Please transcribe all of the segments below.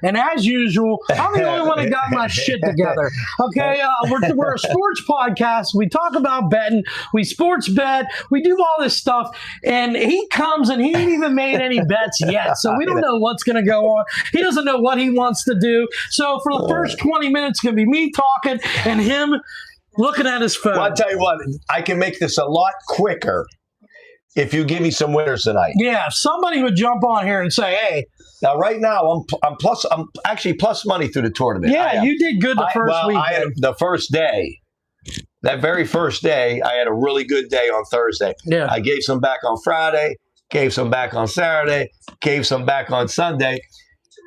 And as usual, I'm the only one that got my shit together. Okay, we're a sports podcast. We talk about betting. We sports bet. We do all this stuff. And he comes and he ain't even made any bets yet. So we don't know what's going to go on. He doesn't know what he wants to do. So for the first 20 minutes, it's going to be me talking and him looking at his phone. Well, I'll tell you what, I can make this a lot quicker if you give me some winners tonight. Yeah, if somebody would jump on here and say, hey. Now, right now, I'm actually plus money through the tournament. Yeah, you did good the first week. The first day, that very first day, I had a really good day on Thursday. Yeah. I gave some back on Friday, gave some back on Saturday, gave some back on Sunday.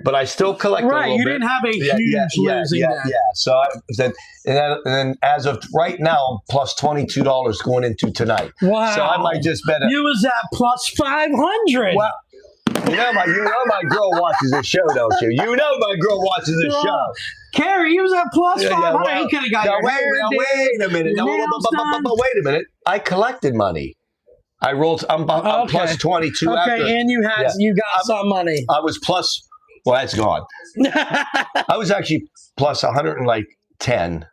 But I still collect a little bit. You didn't have a huge losing day. Yeah. So and then as of right now, I'm plus $22 going into tonight. Wow. So I might just bet. You was at plus 500. Well, you know my girl watches this show, don't you? You know my girl watches this show. Carrie, you was at plus 500. Well, he could have got your hair did, wait a minute. Wait a minute. I collected money. I rolled. I'm plus 22. Okay, after. And you got some money. I was plus. Well, that's gone. I was actually plus 110.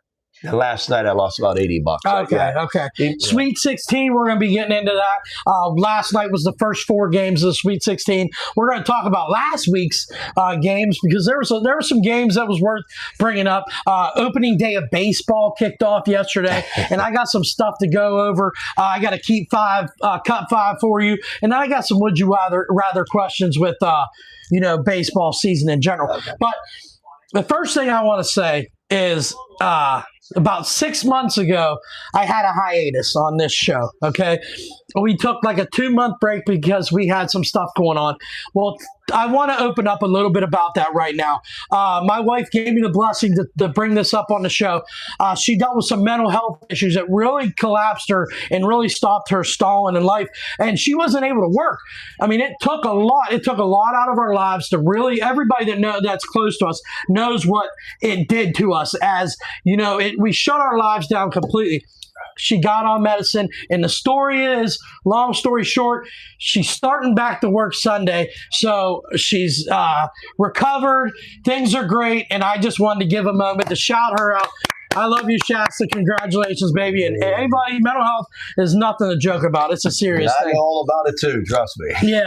And last night I lost about $80. Okay. Sweet 16, we're going to be getting into that. Last night was the first 4 games of the Sweet 16. We're going to talk about last week's games because there were some games that was worth bringing up. Opening day of baseball kicked off yesterday, and I got some stuff to go over. I got to keep cut 5 for you, and then I got some would you rather questions with baseball season in general. Okay. But the first thing I want to say is about 6 months ago, I had a hiatus on this show, okay? We took like a 2-month break because we had some stuff going on. Well, I want to open up a little bit about that right now. My wife gave me the blessing to bring this up on the show. She dealt with some mental health issues that really collapsed her and really stopped her stalling in life. And she wasn't able to work. I mean, it took a lot. It took a lot out of our lives to really, everybody that's close to us knows what it did to us. As, we shut our lives down completely. She got on medicine, and the story is, long story short, she's starting back to work Sunday, so she's recovered. Things are great, and I just wanted to give a moment to shout her out. I love you, Shasta. Congratulations, baby. And anybody, mental health is nothing to joke about. It's a serious thing. I know all about it too. Trust me. Yeah.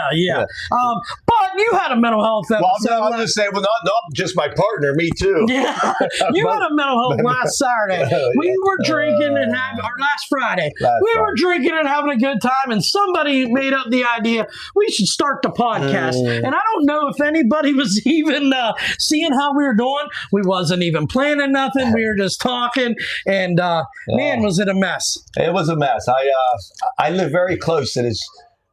But you had a mental health episode. Well, I'm just saying, not just my partner, me too. Yeah, you had a mental health last Saturday. We were drinking and last Friday. We were drinking and having a good time, and somebody made up the idea we should start the podcast. And I don't know if anybody was even seeing how we were doing. We wasn't even planning nothing. We were just talking, and man, was it a mess. It was a mess. I live very close to this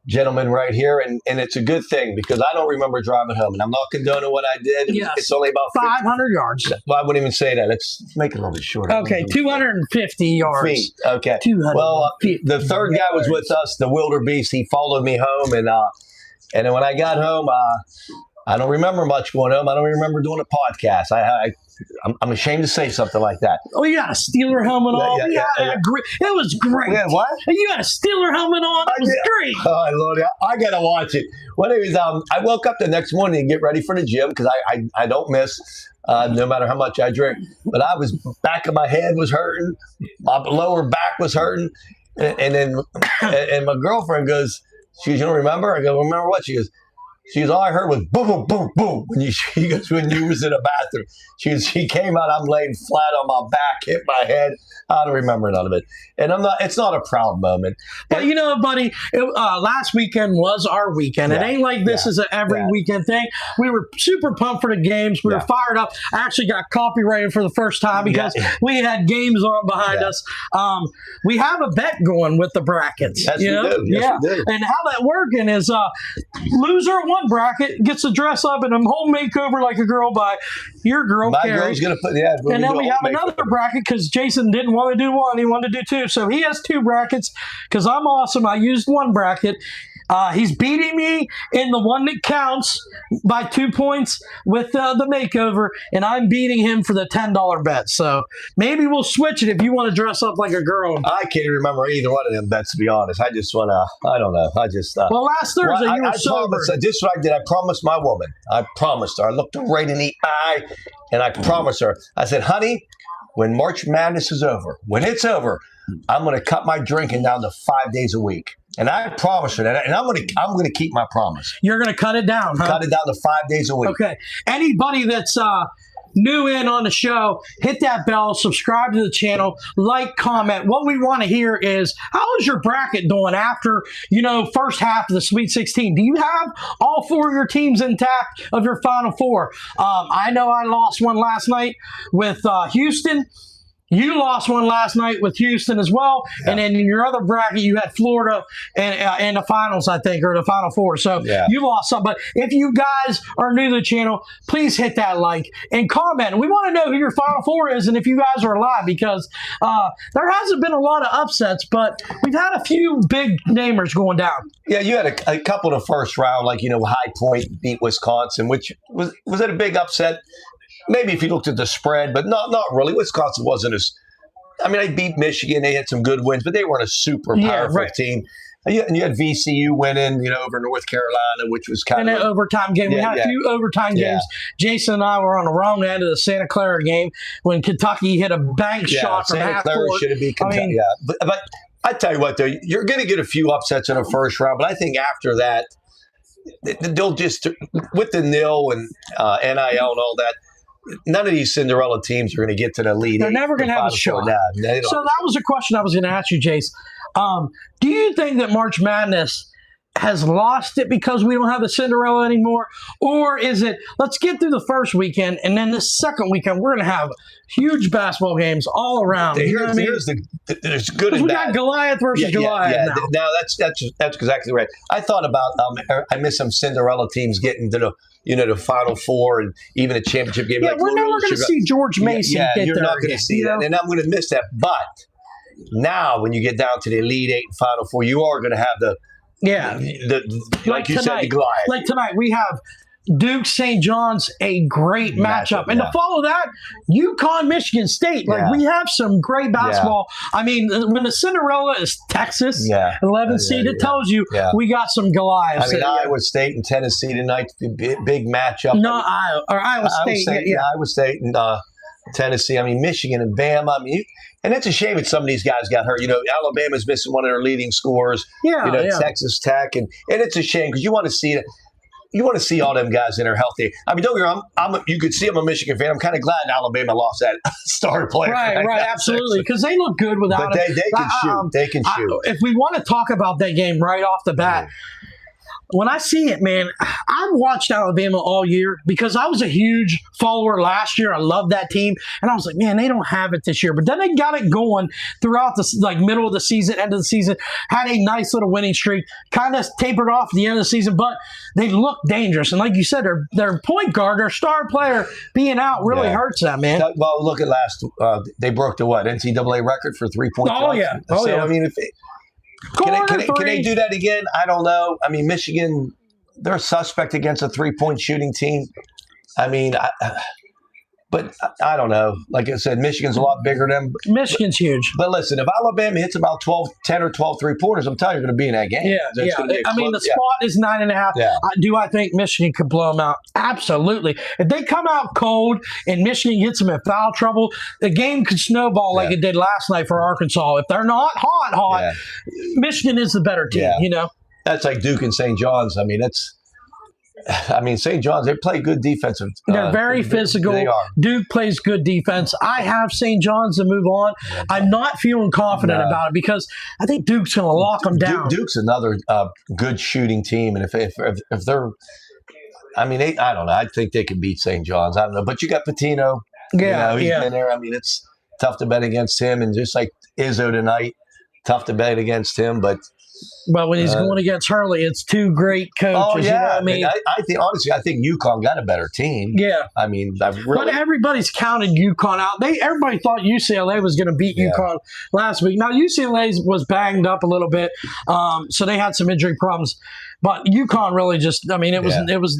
gentleman right here, and it's a good thing because I don't remember driving home, and I'm not condoning what I did. Yes. It's only about 500 yards. Well, I wouldn't even say that. Let's make it a little bit shorter. Okay, 250 yards. Feet. Okay. 250. Well, the third guy was with us, the wildebeest. He followed me home, and then when I got home, I don't remember much going home. I don't remember doing a podcast. I'm ashamed to say something like that. Oh, you had a Steeler helmet on. Yeah. It was great. Yeah, what? You had a Steeler helmet on. It was great. Oh, Lord, I got to watch it. Well, anyways, I woke up the next morning and get ready for the gym because I don't miss no matter how much I drink. But back of my head was hurting. My lower back was hurting. And then my girlfriend goes, she goes, you don't remember? I go, remember what? She goes, all I heard was boom, boom, boom, boom. When you was in the bathroom, she came out. I'm laying flat on my back, hit my head. I don't remember none of it, and it's not a proud moment. But you know, buddy, last weekend was our weekend. It ain't like this is an every weekend thing. We were super pumped for the games. We were fired up. I actually got copyrighted for the first time because we had games on behind us. We have a bet going with the brackets. Yes, we do. Yes, we do. And how that working is loser of one bracket gets to dress up in a home makeover like a girl by your girl, My Carrie. girl's gonna put And then we have another bracket because Jason didn't want to do one; he wanted to do 2. So he has 2 brackets because I'm awesome. I used one bracket. He's beating me in the one that counts by 2 points with the makeover, and I'm beating him for the $10 bet. So maybe we'll switch it if you want to dress up like a girl. I can't even remember either one of them bets, to be honest. I just want to, I don't know. I just. Well, last Thursday you were I sober. promised, this is what I did. I promised my woman. I promised her. I looked her right in the eye, and I promised her. I said, honey, when March Madness is over, when it's over, I'm going to cut my drinking down to 5 days a week. And I promised her that, and I'm going to keep my promise. You're going to cut it down, huh? Cut it down to 5 days a week. Okay. Anybody that's new in on the show, hit that bell, subscribe to the channel, like, comment. What we want to hear is, how is your bracket doing after, first half of the Sweet 16? Do you have all 4 of your teams intact of your Final Four? I know I lost one last night with Houston. You lost one last night with Houston as well. Yeah. And then in your other bracket, you had Florida and the finals, I think, or the Final Four. So you lost some. But if you guys are new to the channel, please hit that like and comment. We want to know who your Final Four is and if you guys are alive, because there hasn't been a lot of upsets, but we've had a few big namers going down. Yeah, you had a couple of the first round, like, High Point beat Wisconsin, which was it a big upset? Maybe if you looked at the spread, but not really. Wisconsin wasn't as. I mean, they beat Michigan. They had some good wins, but they weren't a super powerful team. And you had VCU winning, over North Carolina, which was kind of an overtime game. We had a few overtime games. Jason and I were on the wrong end of the Santa Clara game when Kentucky hit a bank shot from half court. Santa Clara should have been Kentucky. But I tell you what, though, you're going to get a few upsets in the first round, but I think after that, they'll just, with the NIL and NIL and all that, none of these Cinderella teams are going to get to the lead. They're never going to have a shot. So that was a question I was going to ask you, Jace. Do you think that March Madness has lost it because we don't have the Cinderella anymore? Or is it, let's get through the first weekend, and then the second weekend, we're going to have huge basketball games all around. There's good and bad. We got Goliath versus Goliath now. No, that's exactly right. I thought about, I miss some Cinderella teams getting to the Final Four and even a championship game. Yeah, we're never going to see George Mason get there. You're not going to see that, and I'm going to miss that. But now, when you get down to the Elite Eight and Final Four, you are going to have like you said, the Goliath. Like tonight, we have Duke St. John's, a great matchup. And to follow that, UConn, Michigan State. We have some great basketball. I mean, when the Cinderella is Texas, 11 seed, it tells you we got some Goliaths. I mean, Iowa State and Tennessee tonight, big matchup. No, Iowa State. Iowa State and Tennessee. I mean, Michigan and Bama. I mean, and it's a shame that some of these guys got hurt. Alabama's missing one of their leading scorers. Texas Tech, and it's a shame because you want to see it. You want to see all them guys that are healthy. I mean, don't get me wrong. You could see I'm a Michigan fan. I'm kind of glad Alabama lost that star player. Right, absolutely, because they look good without him. They can shoot. They can shoot. If we want to talk about that game right off the bat, when I see it, man, I've watched Alabama all year because I was a huge follower last year. I loved that team. And I was like, man, they don't have it this year. But then they got it going throughout the middle of the season, end of the season, had a nice little winning streak, kind of tapered off at the end of the season, but they look dangerous. And like you said, their point guard, their star player being out really hurts them, man. Well, look at they broke the NCAA record for 3-point shots. I mean, if can they do that again? I don't know. I mean, Michigan, they're a suspect against a 3-point shooting team. I mean, but I don't know. Like I said, Michigan's a lot bigger than them. Michigan's huge. But listen, if Alabama hits about 10 or 12 3-pointers, I'm telling you, you're going to be in that game. I mean, the spot is 9.5. Do I think Michigan could blow them out? Absolutely. If they come out cold and Michigan gets them in foul trouble, the game could snowball like it did last night for Arkansas. If they're not hot, Michigan is the better team, That's like Duke and St. John's. I mean, St. John's, they play good defensive. They're very physical. They are. Duke plays good defense. I have St. John's to move on. I'm not feeling confident about it because I think Duke's going to lock them down. Duke's another good shooting team. And if they're, I mean, I don't know. I think they can beat St. John's. I don't know. But you got Patino. He's been there. I mean, it's tough to bet against him. And just like Izzo tonight, tough to bet against him. But But when he's going against Hurley, it's two great coaches. Oh yeah, You know what I mean? I think honestly, I think UConn got a better team. Yeah. I mean, I've But really. everybody's counted UConn out. Everybody thought UCLA was going to beat Yeah. UConn last week. Now UCLA was banged up a little bit, so they had some injury problems. But UConn really just, I mean, it was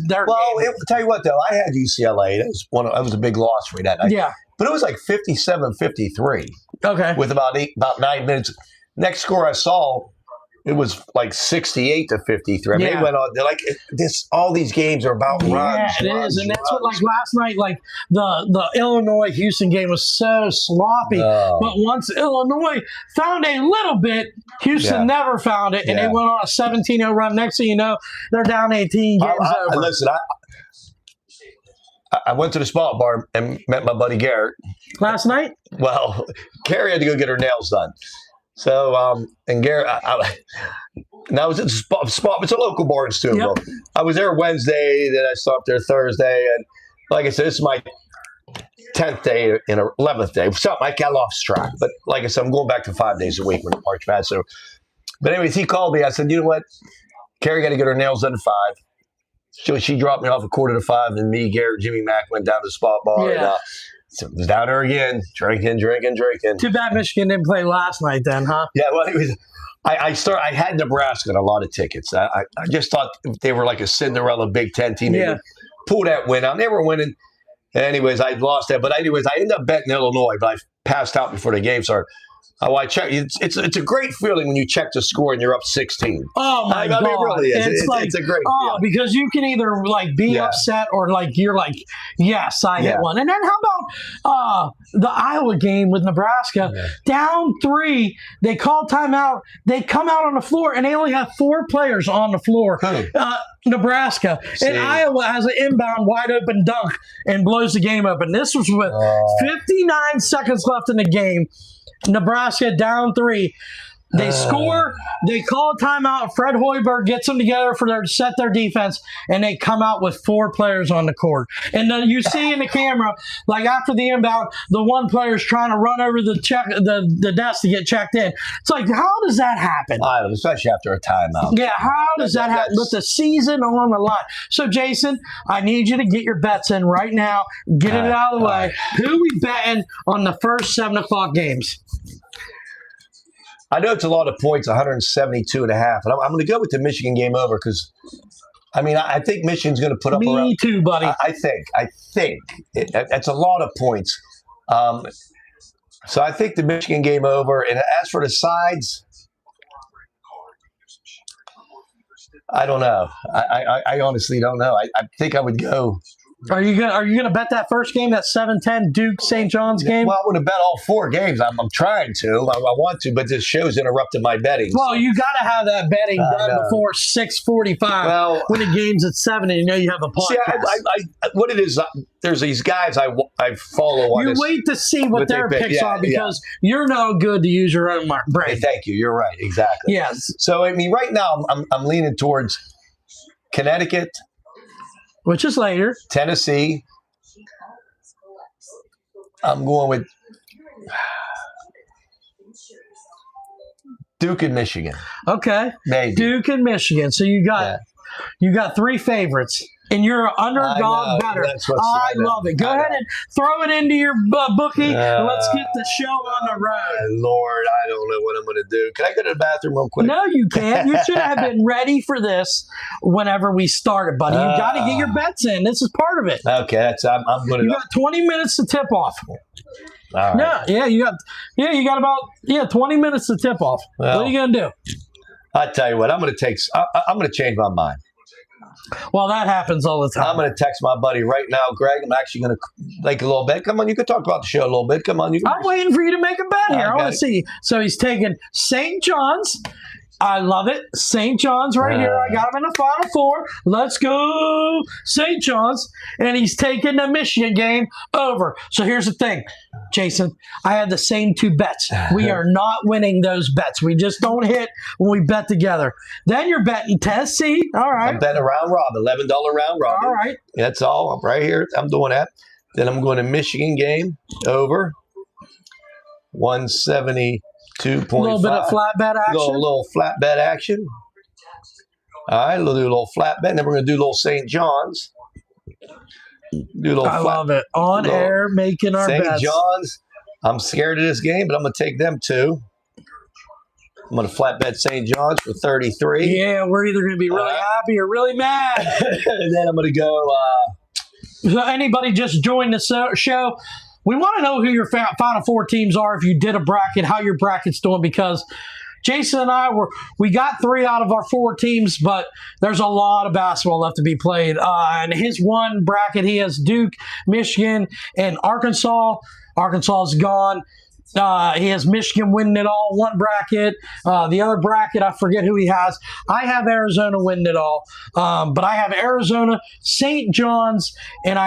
their Well, game. tell you what though, I had UCLA. That was a big loss for me that night. Yeah. But it was like 57-53 Okay. with about 9 minutes. Next score I saw, it was like 68-53. I mean, Yeah. they went on. They're like this. All these games are about runs. Yeah, it runs, is, and that's what runs. like last night, like the Illinois Houston game was so sloppy. Oh. But once Illinois found a little bit, Houston Yeah. never found it, and they Yeah. went on a 17-0 run. Next thing you know, they're down 18 games over. Listen, I went to the spot bar and met my buddy Garrett. Last night, Well, Carrie had to go get her nails done. So, and Garrett, and I was at the spot. It's a local bar in Steubenville. Yep. I was there Wednesday, then I stopped there Thursday. And like I said, this is my 10th day and 11th day. Something I got lost track. But like I said, I'm going back to 5 days a week when March Madness. So, but anyways, he called me. I said, you know what? Carrie got to get her nails done at 5. So she dropped me off at 4:45, and me, Garrett, Jimmy Mack went down to the spot bar. Yeah. And, so it was down there again, drinking. too bad Michigan didn't play last night, then, huh? Yeah, well, it was. I had Nebraska and a lot of tickets. I just thought they were like a Cinderella Big Ten team. They Yeah. would pull that win out. They were winning. Anyways, I lost that. But anyways, I ended up betting Illinois, but I passed out before the game started. I checked. It's a great feeling when you check the score and you're up 16. Oh my I god! mean, it really is. It's like it's a great oh, feeling. because you can either like be Yeah. upset or like you're like, yes, I Yeah. hit one. And then how about the Iowa game with Nebraska? Yeah. Down 3, they call timeout. They come out on the floor and they only have 4 players on the floor. Who? Nebraska See. and Iowa has an inbound wide open dunk and blows the game open. This was with 59 seconds left in the game. Nebraska down 3. They score. They call a timeout. Fred Hoiberg gets them together for their set their defense, and they come out with 4 players on the court. And then you see in the camera, like after the inbound, the one player's trying to run over the desk to get checked in. It's like, how does that happen? I don't know, especially after a timeout. Yeah, how does that happen with the season on the line? So, Jason, I need you to get your bets in right now. Get it out of the way. Who we betting on the first 7 o'clock games? I know it's a lot of points, 172 and a half. And I'm going to go with the Michigan game over because, I mean, I think Michigan's going to put up Me around. too, buddy. I think that's a lot of points. So I think the Michigan game over. And as for the sides, I don't know. I honestly don't know. I think I would go. Are you gonna bet that first game, that 7-10 Duke St. John's game? Well, I want to bet all 4 games. I'm trying to. I want to, but this show's interrupted my betting. Well, you got to have that betting done know. before 6:45. Well- when the game's at 7, and you know you have a podcast. See, what it is, there's these guys I follow on you this. wait to see what what they their pick. picks Yeah, are because you're no good to use your own Hey, brain. thank you. You're right. Exactly. Yes, So, I mean, right now I'm leaning towards Connecticut, which is later. Tennessee. I'm going with Duke and Michigan. Okay, Maybe. Duke and Michigan. So you got Yeah. you got 3 favorites. And you're an I underdog know, better. that's what's- I I know, love it. Go I ahead know. and throw it into your bookie, and let's get the show on the My road. Lord, I don't know what I'm going to do. Can I go to the bathroom real quick? No, you can't. You should have been ready for this whenever we started, buddy. You got to get your bets in. This is part of it. Okay, I'm going to You go. got 20 minutes to tip off. All right. Yeah, you got about 20 minutes to tip off. Well. What are you gonna do? I tell you what, I'm going to change my mind. Well, that happens all the I'm time. going to text my buddy right now, Greg. I'm actually going to make a little bet. Come on, you can talk about the show a little bit. Come on, you. I'm waiting for you to make a bet here. I want Okay. to see. So he's taking St. John's. I love it. St. John's right here. I got him in the Final Four. Let's go, St. John's. And he's taking the Michigan game over. So here's the thing, Jason. I had the same 2 bets. We are not winning those bets. We just don't hit when we bet together. Then you're betting Tennessee. All I'm right. betting a round robin, $11 round robin. All right. That's all. I'm right here. I'm doing that. Then I'm going to Michigan game over 172 2.5. A little bit of flat bet action. Little flat bet action. All right, we'll do a little flat bet, and then we're going to do a little St. John's. I love it. On air, making our St. bets. John's. I'm scared of this game, but I'm going to take them too. I'm going to flat bet St. John's for 33. Yeah, we're either going to be really happy or really mad. And then I'm going to go. So anybody just joined the show, we want to know who your Final Four teams are. If you did a bracket, how your bracket's doing, because Jason and I we got 3 out of our 4 teams, but there's a lot of basketball left to be played. And his one bracket, he has Duke, Michigan, and Arkansas. Arkansas is gone. He has Michigan winning it all, one bracket. The other bracket, I forget who he has. I have Arizona winning it all. But I have Arizona, St. John's, and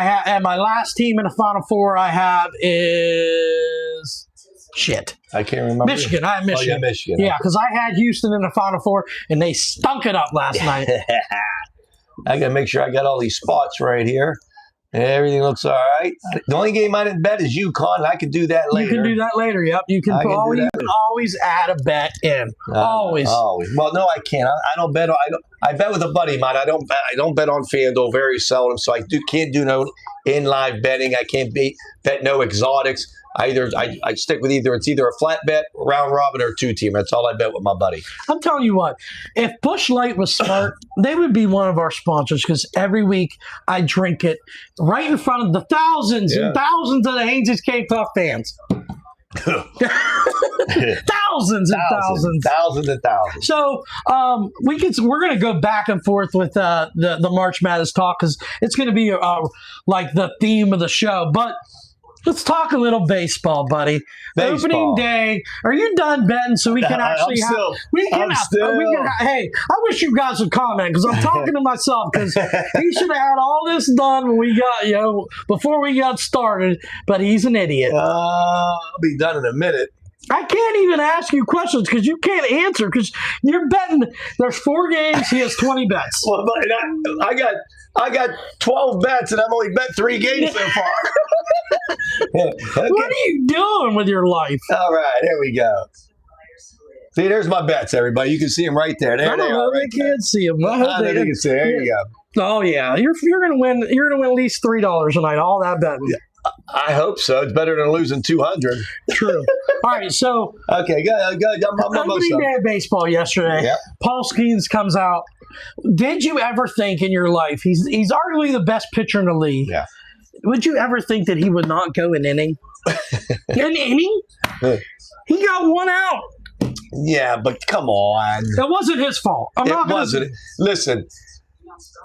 my last team in the Final Four I have is shit. I can't remember. Michigan. I have Michigan. Oh, yeah, Michigan. Yeah, because I had Houston in the Final Four, and they stunk it up last night. I got to make sure I got all these spots right here. Everything looks all right. The only game I didn't bet is UConn. I can do that later. You can do that later. Yep. You can always add a bet in. Always. Well, no, I can't. I don't bet. I bet with a buddy of mine. I don't bet on FanDuel very seldom, so I can't do no in live betting. I can't bet no exotics. I stick with it's either a flat bet, round robin, or 2-team. That's all I bet with my buddy. I'm telling you what, if Busch Light was smart, they would be one of our sponsors, because every week I drink it right in front of the thousands and thousands of the Haynes Cave Tough fans. Thousands and thousands. So we're going to go back and forth with the March Madness talk, because it's going to be like the theme of the show. But let's talk a little baseball, buddy. Opening day. Are you done betting so we can actually have? Hey, I wish you guys would comment, because I'm talking to myself, because he should have had all this done when we got before we got started. But he's an idiot. I'll be done in a minute. I can't even ask you questions because you can't answer, because you're betting. There's 4 games. He has 20 bets. Well, but I got 12 bets, and I've only bet 3 games so far. Okay. What are you doing with your life? All right, here we go. See, there's my bets, everybody. You can see them right there. I don't know. They can't see them. I think you can see. There you go. Oh yeah, you're gonna win. You're gonna win at least $3 tonight. All that betting. I hope so. It's better than losing 200. True. All right, so okay, go. Opening day of baseball yesterday. Yep. Paul Skeens comes out. Did you ever think in your life he's arguably the best pitcher in the league? Yeah. Would you ever think that he would not go an inning? An inning? He got 1 out. Yeah, but come on. That wasn't his fault. It wasn't. Listen,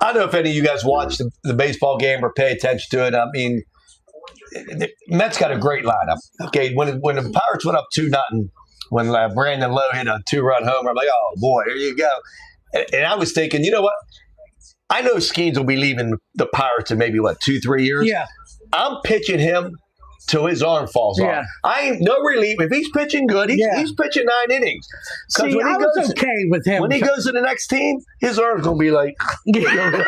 I don't know if any of you guys watched the baseball game or pay attention to it. I mean, the Mets got a great lineup. Okay, when the Pirates went up 2-0, when Brandon Lowe hit a 2-run homer, I'm like, oh boy, here you go. And I was thinking, you know what? I know Skeens will be leaving the Pirates in maybe 2-3 years. Yeah, I'm pitching him till his arm falls off. I ain't no relief. If he's pitching good, he's pitching 9 innings. See, when I was okay with him. When he goes to the next team, his arm's gonna be like, you can have him.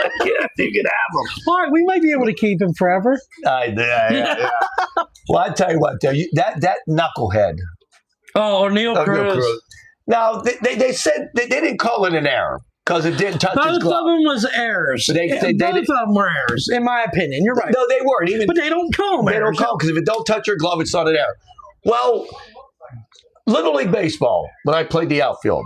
All right, we might be able to keep him forever. Yeah. Well, I tell you what, though, that knucklehead. Oh, O'Neal Cruz. Now they said they didn't call it an error because it didn't touch his glove. Both of them was errors. Both of them were errors, in my opinion. You're right. No, they weren't. But they don't call them errors. They don't call them because if it don't touch your glove, it's not an error. Well, Little League Baseball, when I played the outfield.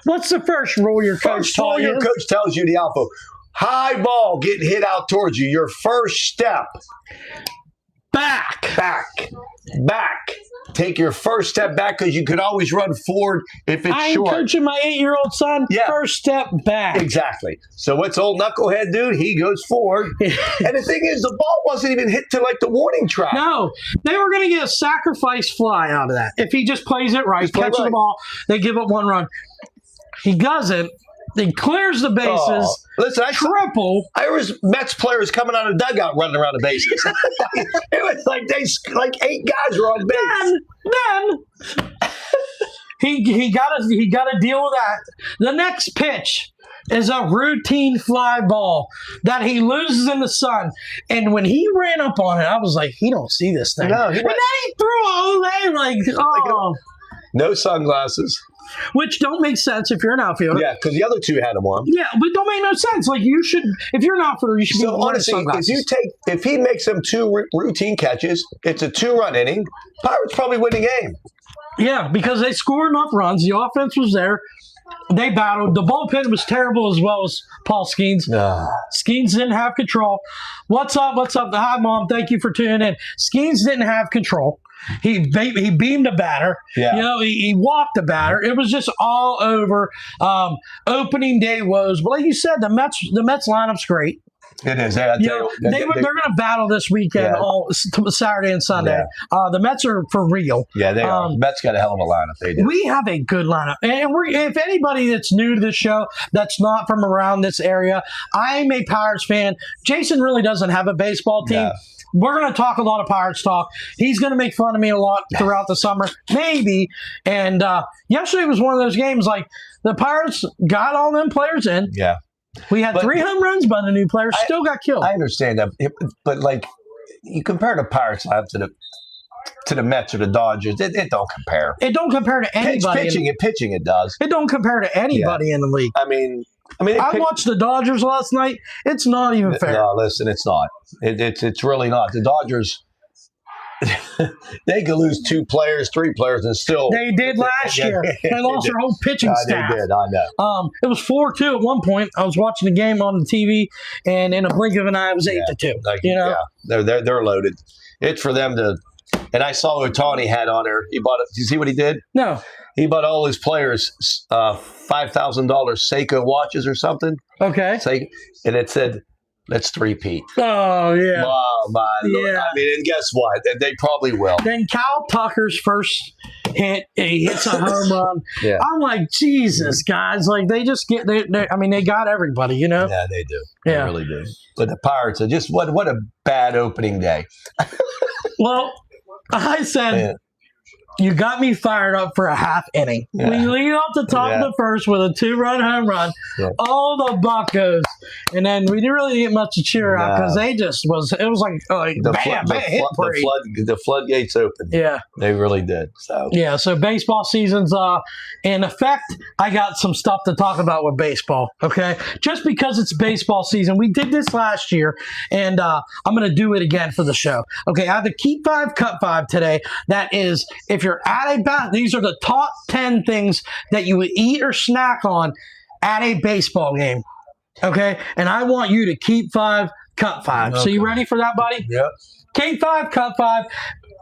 What's the first rule your coach taught you? Your coach tells you the outfield. High ball getting hit out towards you. Your first step. Back. Take your first step back because you can always run forward if it's short. I'm coaching my 8-year-old son. Yeah. First step back. Exactly. So what's old knucklehead dude? He goes forward. And the thing is, the ball wasn't even hit to the warning track. No. They were going to get a sacrifice fly out of that. If he just plays it right, catches the ball, they give up 1 run. He doesn't. He clears the bases. Listen, triple. I was Mets players coming out of the dugout running around the bases. It was like 8 guys were on base. Then he got to deal with that. The next pitch is a routine fly ball that he loses in the sun. And when he ran up on it, I was like, he don't see this thing. No, and then he threw it away No sunglasses. which don't make sense if you're an outfielder. Yeah, because the other two had them on. Yeah, but don't make no sense. Like you should, if you're an outfielder, you should be So wearing honestly, sunglasses. if he makes them two routine catches, it's a 2-run inning. Pirates probably win the game. Yeah, because they scored enough runs. The offense was there. They battled. The bullpen was terrible as well as Paul Skeens. Skeens didn't have control. What's up? What's up? Hi, Mom. Thank you for tuning in. Skeens didn't have control. He beamed a batter. Yeah. You know, he walked a batter. It was just all over. Opening day woes. But like you said, the Mets lineup's great. It is. You know, they're going to battle this weekend, all Saturday and Sunday. Yeah. The Mets are for real. Yeah, they are. Mets got a hell of a lineup. They do. We have a good lineup. And if anybody that's new to this show that's not from around this area, I'm a Pirates fan. Jason really doesn't have a baseball team. No. We're going to talk a lot of Pirates talk. He's going to make fun of me a lot throughout the summer, maybe. And yesterday was one of those games like the Pirates got all them players in. Yeah. We had 3 home runs, but the new players still got killed. I understand that, but like you compare the Pirates lineup to the Mets or the Dodgers, it don't compare. It don't compare to anybody. Pitching, it does. It don't compare to anybody in the league. I mean, I watched the Dodgers last night. It's not even fair. No, listen, it's not. It's really not. The Dodgers, they could lose 2 players, 3 players, and still they did last year. They lost their whole pitching staff. They did. I know. It was 4-2 at one point. I was watching the game on the TV, and in a blink of an eye, it was 8-2. They're loaded. It's for them to. And I saw Ohtani had on there. He bought it. Did you see what he did? No. He bought all his players $5,000 Seiko watches or something. Okay. And it said, "Let's three-peat." Oh, yeah. Oh, my Lord. Yeah. I mean, and guess what? They probably will. Then Kyle Tucker's first hit, he hits a home run. Yeah. I'm like, Jesus, guys. Like, they just get, they got everybody, you know? Yeah, they do. Yeah. They really do. But the Pirates are just, what a bad opening day. Well, I said, you got me fired up for a half inning. Yeah. We lead off the top of the first with a 2-run home run. Yeah. All the Buccos. And then we didn't really get much to cheer out because they just was, it was like the floodgates opened. Yeah. They really did. So yeah, so baseball season's in effect. I got some stuff to talk about with baseball, okay? Just because it's baseball season. We did this last year, and I'm going to do it again for the show. Okay, I have the Keep 5, Cut 5 today. That is, if you're at a bat, these are the top 10 things that you would eat or snack on at a baseball game. Okay? And I want you to keep 5, cut 5. Okay. So you ready for that, buddy? Yep. Keep 5, cut 5.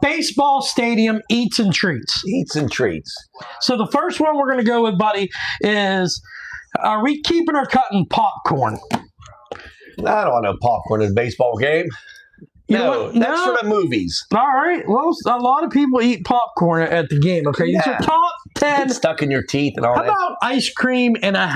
Baseball stadium eats and treats. Eats and treats. So the first one we're going to go with, buddy, is are we keeping or cutting popcorn? I don't want no popcorn in a baseball game. No, that's for the movies. All right. Well, a lot of people eat popcorn at the game. Okay, these are top 10. Get stuck in your teeth and all that. How about ice cream and a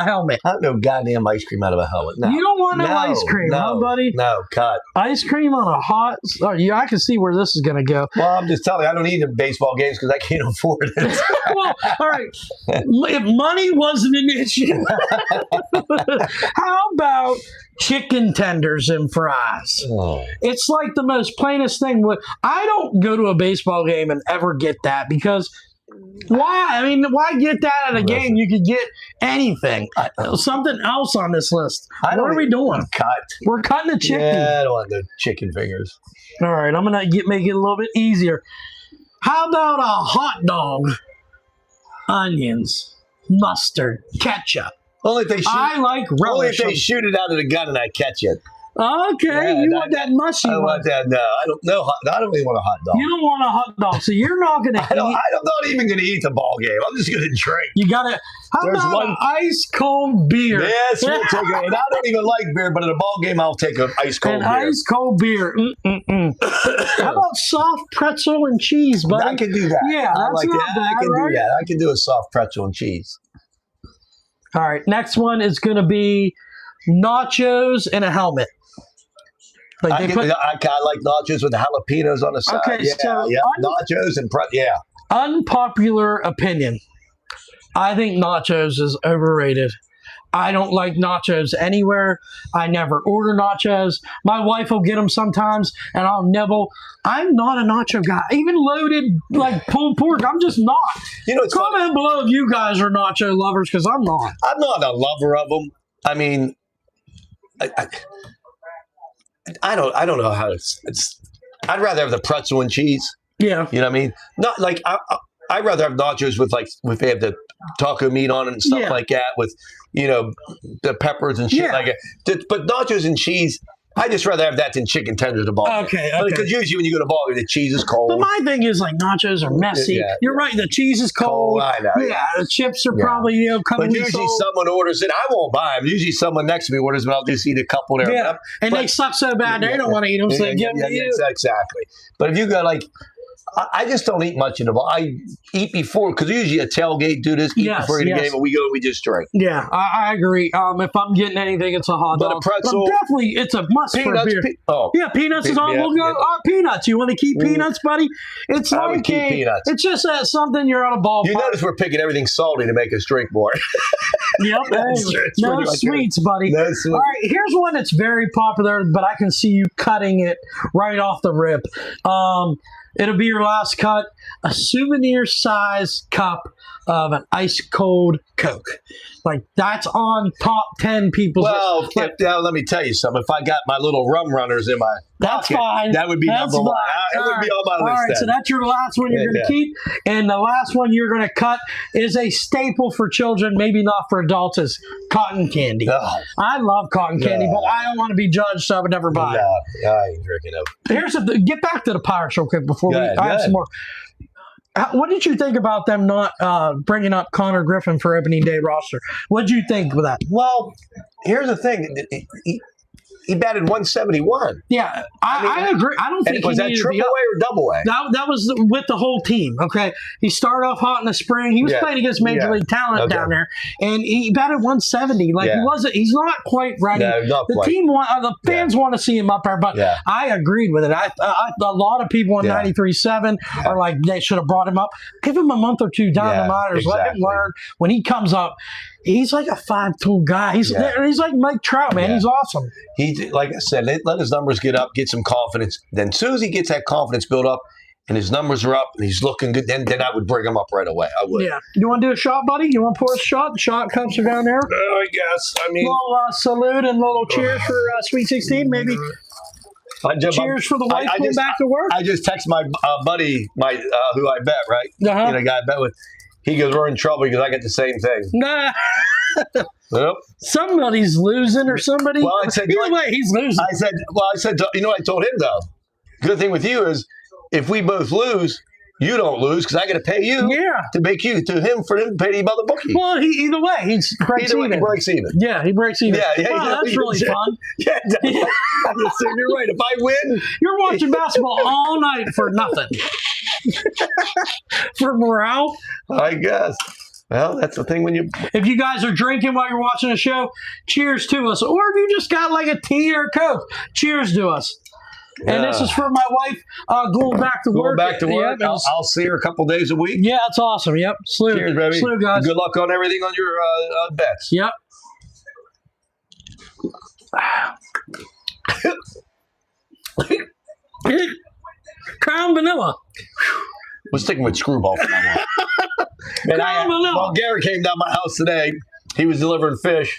helmet? I don't know goddamn ice cream out of a helmet. No. You don't want no ice cream, huh, buddy? No, cut. Ice cream on a hot. Oh, yeah, I can see where this is going to go. Well, I'm just telling you, I don't eat in baseball games because I can't afford it. Well, all right. If money wasn't an issue, how about chicken tenders and fries? Oh. It's like the most plainest thing. I don't go to a baseball game and ever get that because why? I mean, why get that at a game? You could get anything. Something else on this list. What are we doing? Cut. We're cutting the chicken. Yeah, I don't want the chicken fingers. All right, I'm going to make it a little bit easier. How about a hot dog? Onions, mustard, ketchup. Only if they shoot. I like relish. Only if they shoot it out of the gun and I catch it. Okay, you want that mushy one. I want that. No, I don't know. I don't even want a hot dog. You don't want a hot dog, so you're not going to eat. I'm not even going to eat the ball game. I'm just going to drink. You got to. How about an ice cold beer? Yes, we'll take it. And I don't even like beer, but at a ball game, I'll take an ice cold beer. Ice cold beer. How about soft pretzel and cheese, buddy? I can do that. Yeah, that's like not bad, I can right? do that. I can do a soft pretzel and cheese. All right, next one is going to be nachos and a helmet. Like I like nachos with the jalapenos on the side. Okay, so nachos and unpopular opinion. I think nachos is overrated. I don't like nachos anywhere. I never order nachos. My wife will get them sometimes, and I'll nibble. I'm not a nacho guy. Even loaded, like pulled pork, I'm just not. You know, it's funny. Comment below if you guys are nacho lovers, because I'm not. I'm not a lover of them. I mean, I don't know how it's. I'd rather have the pretzel and cheese. Yeah. You know what I mean? Not like I'd rather have nachos with if they have the taco meat on it and stuff Yeah. like that with the peppers and shit Yeah. like that. But nachos and cheese, I just rather have that than chicken tenders at ball. Okay. Because usually when you go to ball, the cheese is cold. But my thing is, like, nachos are messy. Yeah. You're right. The cheese is cold. I know. Yeah, the chips are Yeah. probably couple But weeks usually old. someone orders it. I won't buy them. Usually someone next to me orders them. I'll just eat a couple there. Yeah, and But- they suck so bad they don't want to eat them, so they give them to you. Exactly. But if you go I just don't eat much in the ball. I eat before because usually a tailgate do this. Eat Yes, before the yes. game, and we go and we just drink. Yeah, I agree. If I'm getting anything, it's a hot But a dog. pretzel- But definitely, it's a must for Peanuts. beer. Oh, Yeah, peanuts is on. Yeah, We'll go. yeah. Peanuts. You want to keep peanuts, buddy? It's I would like keep peanuts. It's just something you're on a ball. you notice we're picking everything salty to make us drink more. Yep. That's Hey, true. It's no pretty much sweets, buddy. No sweets. All right, here's one that's very popular, but I can see you cutting it right off the rip. It'll be your last cut. A souvenir size cup of an ice cold Coke. Like, that's on top 10 people's Well, list. Like, now let me tell you something. If I got my little rum runners in my that's pocket, fine. that would be That's number one. fine. It would be on my All list. right, then. so that's your last one you're Yeah, going to keep. And the last one you're going to cut is a staple for children, maybe not for adults, is cotton candy. Oh, I love cotton candy, No. but I don't want to be judged, so I would never buy it. no, I ain't drinking them. Here's get back to the Pirates real quick before Go ahead, I go have ahead. some more. What did you think about them not bringing up Connor Griffin for opening day roster? What did you think of that? Well, here's the thing. He batted 171. Yeah, I agree. I don't And think was he that needed to triple be A up. or double A? That was with the whole team. Okay, he started off hot in the spring. He was Yeah. playing against major Yeah. league talent Okay. down there, and he batted 170. Like Yeah. he's not quite ready. No, not The quite. team the fans want to see him up there, but Yeah. I agreed with it. A lot of people in Yeah. 93.7 are like, they should have brought him up. Give him a month or two down Yeah, the minors. Let him exactly. learn. When he comes up, he's like a 5'2" guy. He's like Mike Trout, man. Yeah. He's awesome. He, like I said, let his numbers get up, get some confidence. Then as soon as he gets that confidence built up and his numbers are up and he's looking good, then I would bring him up right away. I would. Yeah. You want to do a shot, buddy? You want to pour a shot? The shot cups are down there. I guess. I mean, Little salute and little cheers for Sweet 16. Maybe cheers for the wife going back to work. I just text my buddy, who I bet, right? Uh-huh. You know, guy I bet with. He goes, we're in trouble because I got the same thing. Nah, Nope. somebody's losing or somebody. Well, I said, either way, he's losing. I said, you know what I told him though? Good thing with you is if we both lose, you don't lose because I got to pay you Yeah. to make you to him for him to pay the other bookie. Well, either way, he's breaks Either way, even. he breaks even. Yeah, he breaks even. Yeah, Wow, that's really fun. Yeah, I'm just saying, you're right. If I win, You're watching basketball all night for nothing. For morale. I guess. Well, that's the thing when you. If you guys are drinking while you're watching the show, cheers to us. Or if you just got like a tea or a Coke, cheers to us. And this is for my wife going back to work. Going back to work. Yeah, I'll see her a couple days a week. yeah, that's awesome. Yep. Slew. Cheers, baby. Slew, guys. Good luck on everything on your bets. Yep. Crown vanilla. We're sticking with screwball for that one. And vanilla. Gary came down my house today. He was delivering fish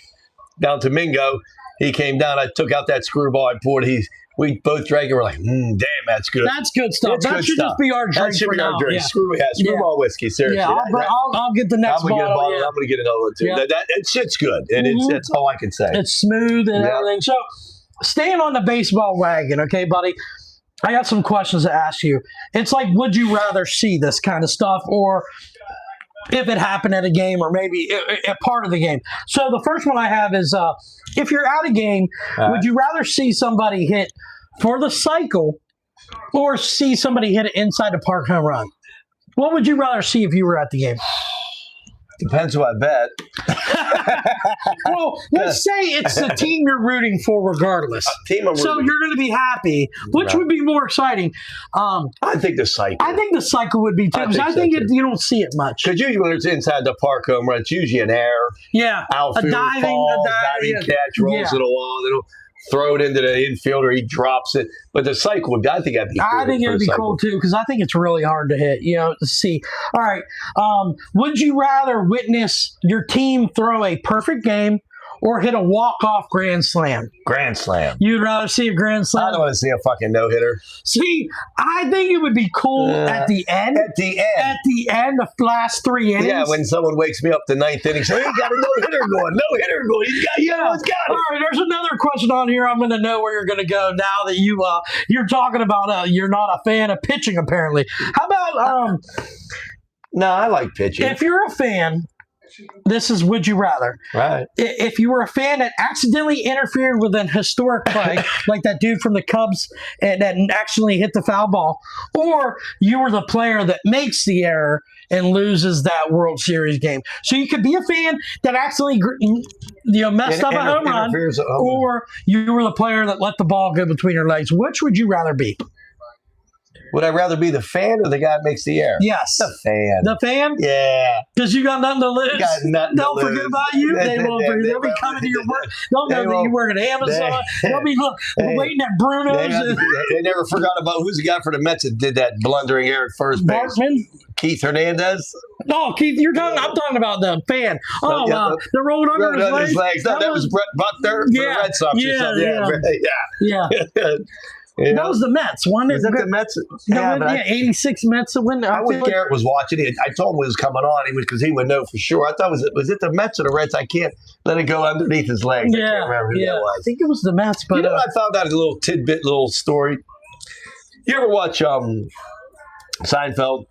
down to Mingo. He came down. I took out that screwball. I poured. We both drank it. We're like, damn, that's good. That's good stuff. It's that good should stuff. just be our drink That should for be our now. drink. Yeah. Screwball whiskey. Seriously. Yeah, I'll get the next I'm gonna get a bottle. bottle. Yeah. I'm gonna get another one too. Yeah. That shit's good, and that's all I can say. It's smooth and Yeah. everything. So, staying on the baseball wagon, okay, buddy? I got some questions to ask you. It's like, would you rather see this kind of stuff, or if it happened at a game, or maybe a part of the game? So, the first one I have is, if you're at a game, would you rather see somebody hit for the cycle, or see somebody hit it inside the park home run? What would you rather see if you were at the game? Depends who I bet. Well, let's say it's the team you're rooting for regardless. Team I'm So rooting- you're going to be happy. Which Right. would be more exciting? I think the cycle. I think the cycle would be too, I because think I so, think too. you don't see it much. Because usually when it's inside the park home run, it's usually an air, Yeah, outfield falls, diving catch, rolls Yeah. to the wall, then throw it into the infielder, he drops it. But the cycle would be, I think that'd be cool. I think it for would the be cycle. cool too, because I think it's really hard to hit. To see. All right, would you rather witness your team throw a perfect game or hit a walk-off grand slam? Grand slam. You'd rather see a grand I slam? don't want to see a fucking no-hitter. See, I think it would be cool at the end. At the end. At the end, the last 3 innings. Yeah, when someone wakes me up the ninth inning, say, he got a no-hitter going. No-hitter going. He's got, he's got All it. right, there's another question on here. I'm going to know where you're going to go now that you're talking about you're not a fan of pitching, apparently. How about No, I like pitching. if you're a fan, this is would you rather. Right. If you were a fan that accidentally interfered with an historic play, like that dude from the Cubs and that actually hit the foul ball, or you were the player that makes the error and loses that World Series game. So you could be a fan that accidentally messed up a home run, Interferes at home run. or you were the player that let the ball go between your legs. Which would you rather be? Would I rather be the fan or the guy that makes the error? Yes. The fan. The fan? Yeah. Because you got nothing to lose. Got nothing to They'll forget lose. about you. They won't forget. They'll be They coming to your won't. work. They'll know They that you won't. work at Amazon. They'll be waiting at They, Bruno's. they never forgot about who's the guy for the Mets that did that blundering error at first base. Bartman. Keith Hernandez. No, Keith, I'm talking about the fan. Oh, Yeah, the rolled under No, his legs. No, that was Brett Buckner for the Yeah, Red Sox. yeah, or something. yeah. Yeah. You That know? was the Mets. One Was that the Mets? Yeah, but I 86 Mets that win. I wish Garrett was watching it. I told him it was coming on. Because he would know for sure. I thought was it the Mets or the Reds? I can't let it go underneath his legs. I Yeah, can't remember who yeah. that I was. think it was the Mets, but You know, I found out a little tidbit, little story. You ever watch Seinfeld?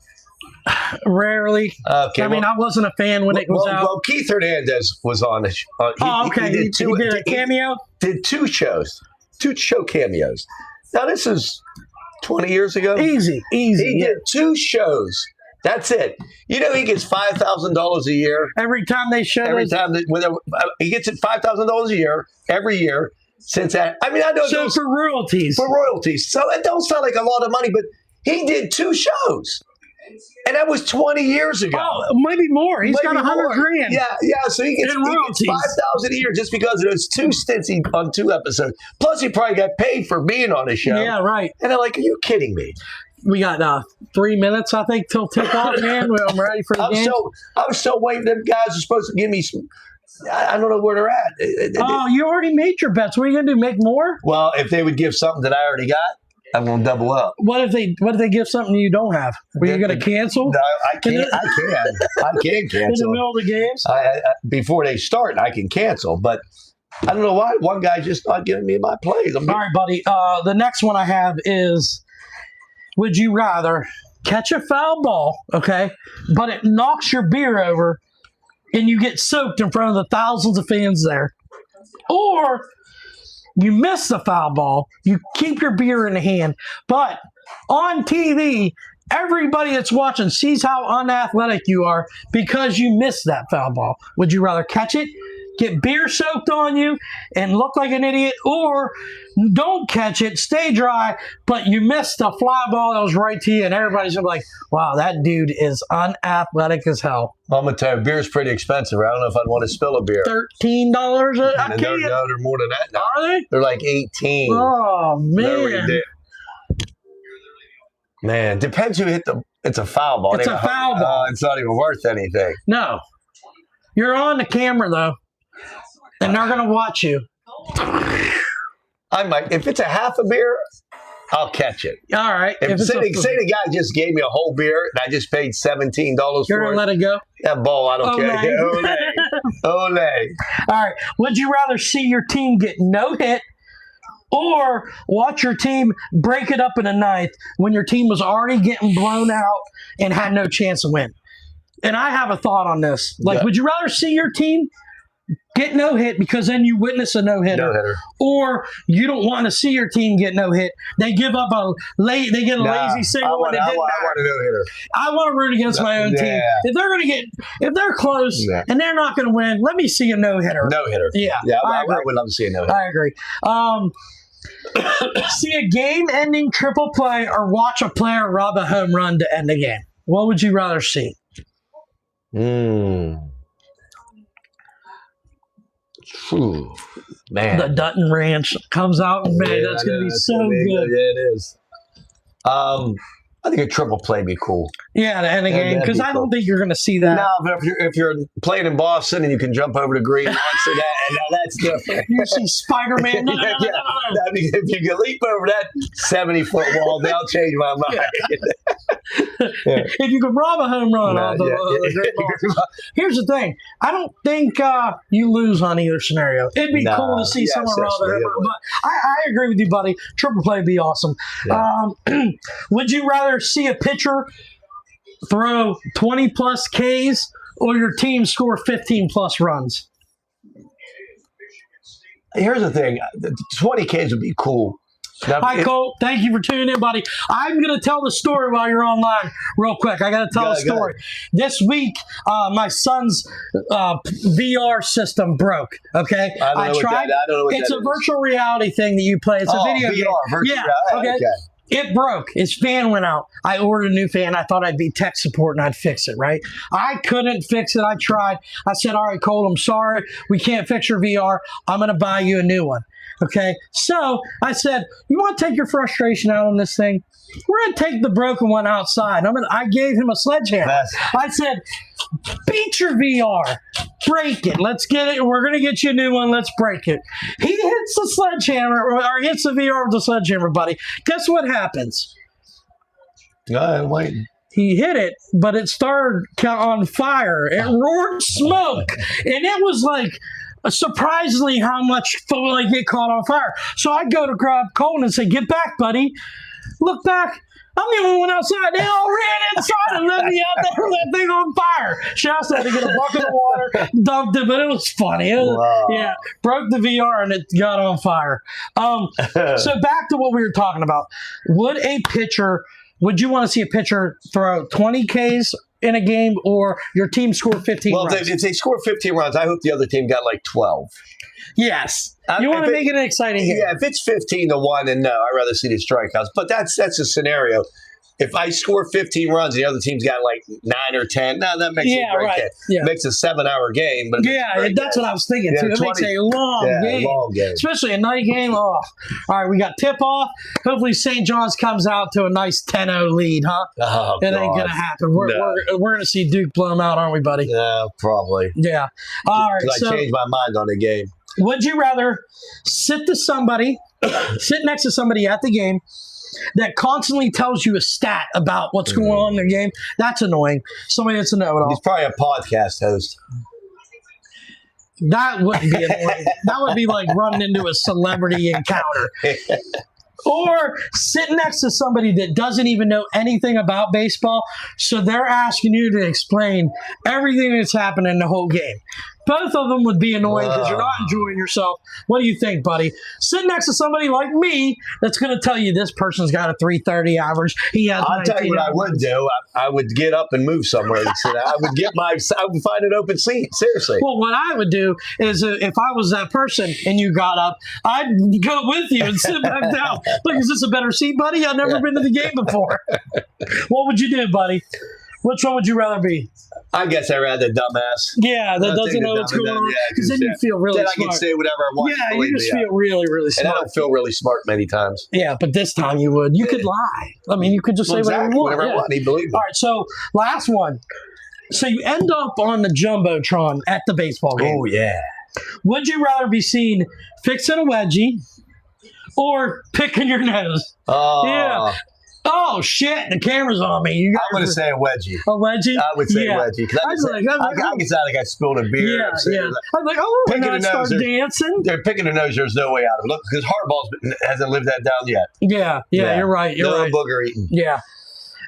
rarely. Okay, I mean, I wasn't a fan when it was out. Well, Keith Hernandez was on the. Oh, okay. He did a cameo. Did two show cameos. Now this is 20 years ago. Easy. He Yeah. did 2 shows. That's it. You know, he gets $5,000 a year. Every time they show Every those- time he gets it $5,000 a year every year since that. I mean, I know So those for royalties. for royalties. So it don't sound like a lot of money, but he did 2 shows, and that was 20 years ago. Oh, maybe more. He's got Maybe more. 100 grand. Yeah. So he gets In royalties. 5,000 a year just because of those 2 stints on 2 episodes. Plus, he probably got paid for being on the show. Yeah, right. And they're like, "Are you kidding me?" We got 3 minutes, I think, till tip off, man. I'm ready for the game. I'm still waiting. Them guys are supposed to give me some. I don't know where they're at. Oh, you already made your bets. What are you gonna do? Make more? Well, if they would give something that I already got, I'm gonna double up. What if they give something you don't have? Were you gonna cancel No, I can. I can in the cancel. middle of the games? I before they start, I can cancel. But I don't know why one guy just not giving me my plays. All right, buddy. The next one I have is: would you rather catch a foul ball, okay, but it knocks your beer over, and you get soaked in front of the thousands of fans there, or you miss the foul ball, you keep your beer in the hand, but on TV, everybody that's watching sees how unathletic you are because you missed that foul ball. Would you rather catch it, get beer soaked on you, and look like an idiot, or don't catch it, stay dry, but you missed a fly ball that was right to you, and everybody's gonna be like, wow, that dude is unathletic as hell. I'm gonna tell you, beer's pretty expensive. I don't know if I'd want to spill a beer. $13 a And they're, can? no, they're more than that now. Are they? They're like 18. Oh, They're man. ridiculous. Man, depends who hit the. It's a foul ball. It's a foul ball. It's not even worth anything. No. You're on the camera, though, and they're going to watch you. I might. If it's a half a beer, I'll catch it. All right. If it's say the guy just gave me a whole beer and I just paid $17 you're for going to it, let it go? that ball, I don't care. Olay. Ole. Ole. All right. Would you rather see your team get no hit or watch your team break it up in the ninth when your team was already getting blown out and had no chance to win? And I have a thought on this. Like, Yeah. would you rather see your team get no hit because then you witness a no hitter, No-hitter. or you don't want to see your team get no hit. They give up they get a lazy single and it didn't matter. I want a no-hitter. I want to root against my own team. Yeah. If they're close Yeah. and they're not going to win, let me see a no hitter. No-hitter. Yeah, Yeah, I I agree. would love to see a no-hitter. I agree. See a game-ending triple play or watch a player rob a home run to end the game. What would you rather see? Phew. Man. The Dutton Ranch comes out in May. Yeah, That's I going to know, be it's so gonna be good. Yeah, it is. I think a triple play would be cool. Yeah, to end the Yeah, game that'd because be I don't cool. think you're going to see that. No, but if you're playing in Boston and you can jump over the green once and that, and now that's different. You see Spider-Man. No, no, no, no, no, no. I mean, if you can leap over that 70-foot wall, they'll change my mind. If you could rob a home run off the Great Ball. Here's the thing. I don't think you lose on either scenario. It'd be Nah, cool to see yes, someone rob a actually, home it run. would. But I agree with you, buddy. Triple play would be awesome. Yeah. Would you rather see a pitcher throw 20-plus Ks or your team score 15-plus runs? Here's the thing: 20 Ks would be cool. Now, Hi, Colt. Thank you for tuning in, buddy. I'm going to tell the story while you're online real quick. I got to tell Go a ahead, go story. This week, my son's VR system broke, okay? I don't know what It's that a is. virtual reality thing that you play. It's a video VR, game. virtual Yeah, reality. okay. It broke. Its fan went out. I ordered a new fan. I thought I'd be tech support and I'd fix it, right? I couldn't fix it. I tried. I said, all right, Cole, I'm sorry. We can't fix your VR. I'm going to buy you a new one. Okay. So I said, you want to take your frustration out on this thing? We're going to take the broken one outside. I gave him a sledgehammer. That's- I said, beat your VR. Break it. Let's get it. We're going to get you a new one. Let's break it. He hits the sledgehammer or hits the VR with the sledgehammer, buddy. Guess what happens? Wait. He hit it, but it started on fire. It roared smoke. And it was like surprisingly how much it caught on fire. So I go to grab Colton and say, get back, buddy. Look back. I'm the only one outside. They all ran inside and let me out there with that thing on fire. Shouts had to get a bucket of water, dumped it, but it was funny. Wow. Yeah, broke the VR and it got on fire. So back to what we were talking about. Would you want to see a pitcher throw 20 Ks in a game or your team score 15 Well, runs? if they score 15 runs, I hope the other team got like 12. Yes. You want to make it an exciting game. Yeah, if it's 15-1, then no, I'd rather see the strikeouts. But that's a scenario. If I score 15 runs and the other team's got like 9 or 10, no, that makes it a great game. Yeah. It makes a 7-hour game. But That's what I was thinking Yeah, too. It makes a long game. long game. Especially a night game. Oh. All right, we got tip off. Hopefully St. John's comes out to a nice 10-0 lead, huh? Oh, It ain't going to happen. We're going to see Duke blow them out, aren't we, buddy? Yeah, probably. Yeah. All right. Because I changed my mind on the game. Would you rather sit next to somebody at the game that constantly tells you a stat about what's going on in their game? That's annoying. Somebody that's a know-it-all. He's probably a podcast host. That wouldn't be annoying. That would be like running into a celebrity encounter. Or sitting next to somebody that doesn't even know anything about baseball, so they're asking you to explain everything that's happening in the whole game. Both of them would be annoying because you're not enjoying yourself. What do you think, buddy? Sitting next to somebody like me that's going to tell you this person's got a 330 average. He has. I'll tell you what I would do. I would get up and move somewhere and sit. I would find an open seat. Seriously. Well, what I would do is if I was that person and you got up, I'd go with you and sit back down. Look, is this a better seat, buddy? I've never been to the game before. What would you do, buddy? Which one would you rather be? I guess I'd rather dumbass. Yeah, that doesn't know what's going on. Because then you feel really Then I smart. can say whatever I want. Yeah, you just feel really, really And I smart. don't feel really smart many times. Yeah, but this time you would. You could lie. I mean, you could just say whatever you want. Whatever I Yeah. want. He believed me. All right, so last one. So you end up on the Jumbotron at the baseball game. Oh, yeah. Would you rather be seen fixing a wedgie or picking your nose? Oh, Yeah. Oh, shit, the camera's on me. You got I'm going to say a wedgie. a wedgie? I would say Yeah. wedgie. Because I was like, I can sound like I spilled a beer. Yeah, I'm saying, yeah. like, I was like, oh, and Picking I a start nose, dancing. they're picking a nose. There's no way out of it. Look, because Hardball hasn't lived that down yet. Yeah, you're right. You're no right. booger eating. Yeah.